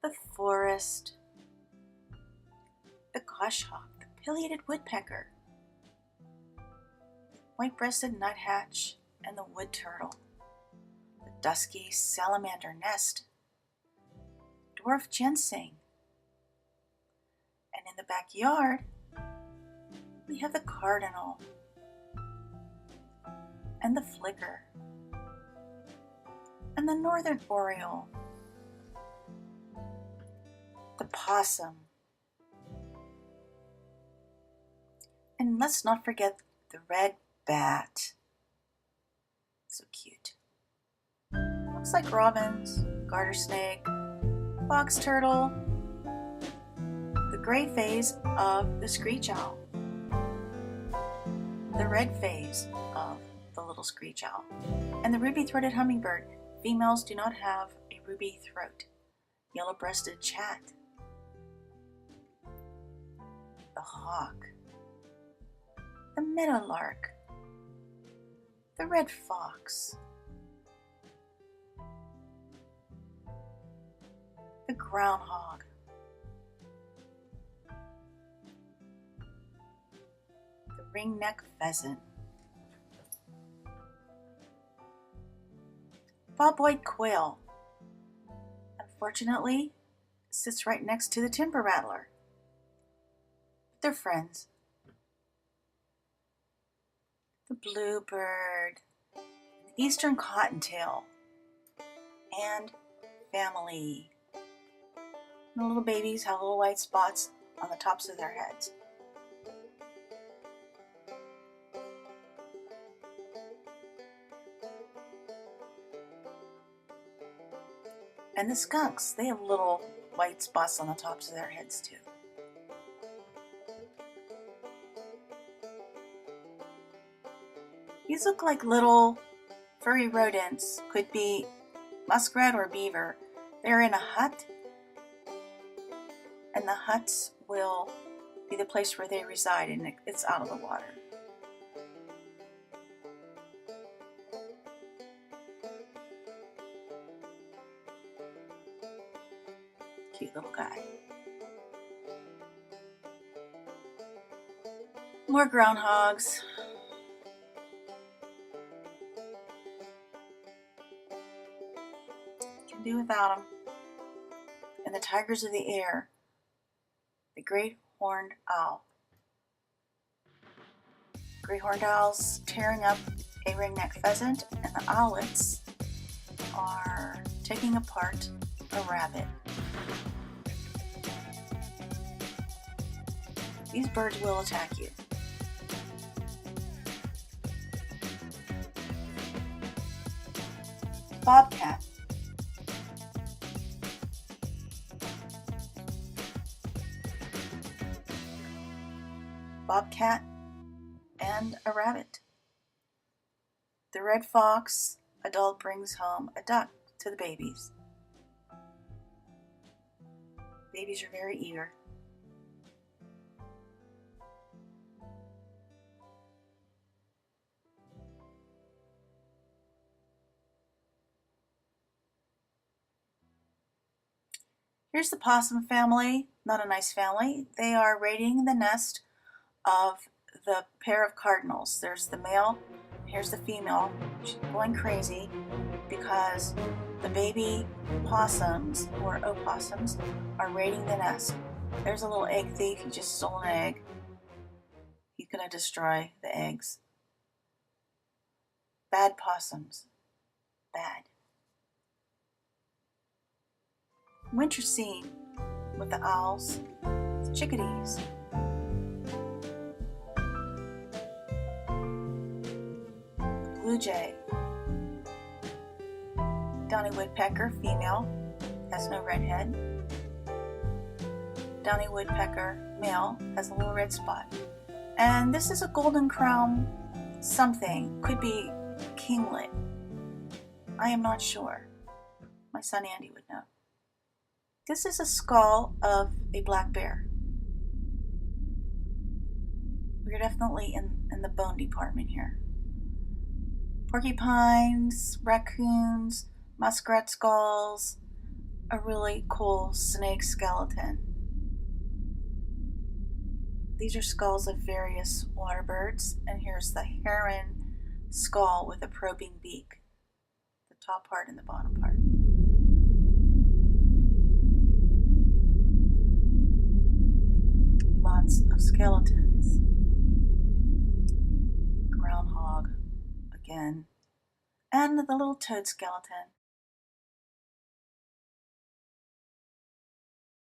the forest, the goshawk, the pileated woodpecker, white-breasted nuthatch, and the wood turtle, the dusky salamander nest, dwarf ginseng, and in the backyard, we have the cardinal, and the flicker, and the northern oriole, the possum, and let's not forget the red bat. So cute. Looks like robins, garter snake, box turtle, the gray phase of the screech owl, the red phase of the little screech owl, and the ruby-throated hummingbird. Females do not have a ruby throat. Yellow-breasted chat, the hawk, the meadowlark, the red fox, the groundhog, the ringneck pheasant, bobwhite quail, unfortunately, sits right next to the timber rattler. They're friends. The bluebird, the eastern cottontail, and family. The little babies have little white spots on the tops of their heads. And the skunks, they have little white spots on the tops of their heads too. These look like little furry rodents, could be muskrat or beaver. They're in a hut, and the huts will be the place where they reside, and it's out of the water. Cute little guy. More groundhogs. Can do without them. And the tigers of the air. The great horned owl. Great horned owls tearing up a ringneck pheasant, and the owlets are taking apart a rabbit. These birds will attack you. Bobcat. Bobcat and a rabbit. The red fox adult brings home a duck to the babies. Babies are very eager. Here's the possum family, not a nice family. They are raiding the nest of the pair of cardinals. There's the male, here's the female. She's going crazy because the baby possums, or opossums, are raiding the nest. There's a little egg thief, he just stole an egg. He's gonna destroy the eggs. Bad possums, bad. Winter scene with the owls, the chickadees. Blue jay. Downy woodpecker, female, has no red head. Downy woodpecker, male, has a little red spot. And this is a golden crown something, could be kinglet. I am not sure. My son Andy would know. This is a skull of a black bear. We're definitely in the bone department here. Porcupines, raccoons, muskrat skulls, a really cool snake skeleton. These are skulls of various water birds, and here's the heron skull with a probing beak, the top part and the bottom part. Lots of skeletons. Groundhog again, and the little toad skeleton.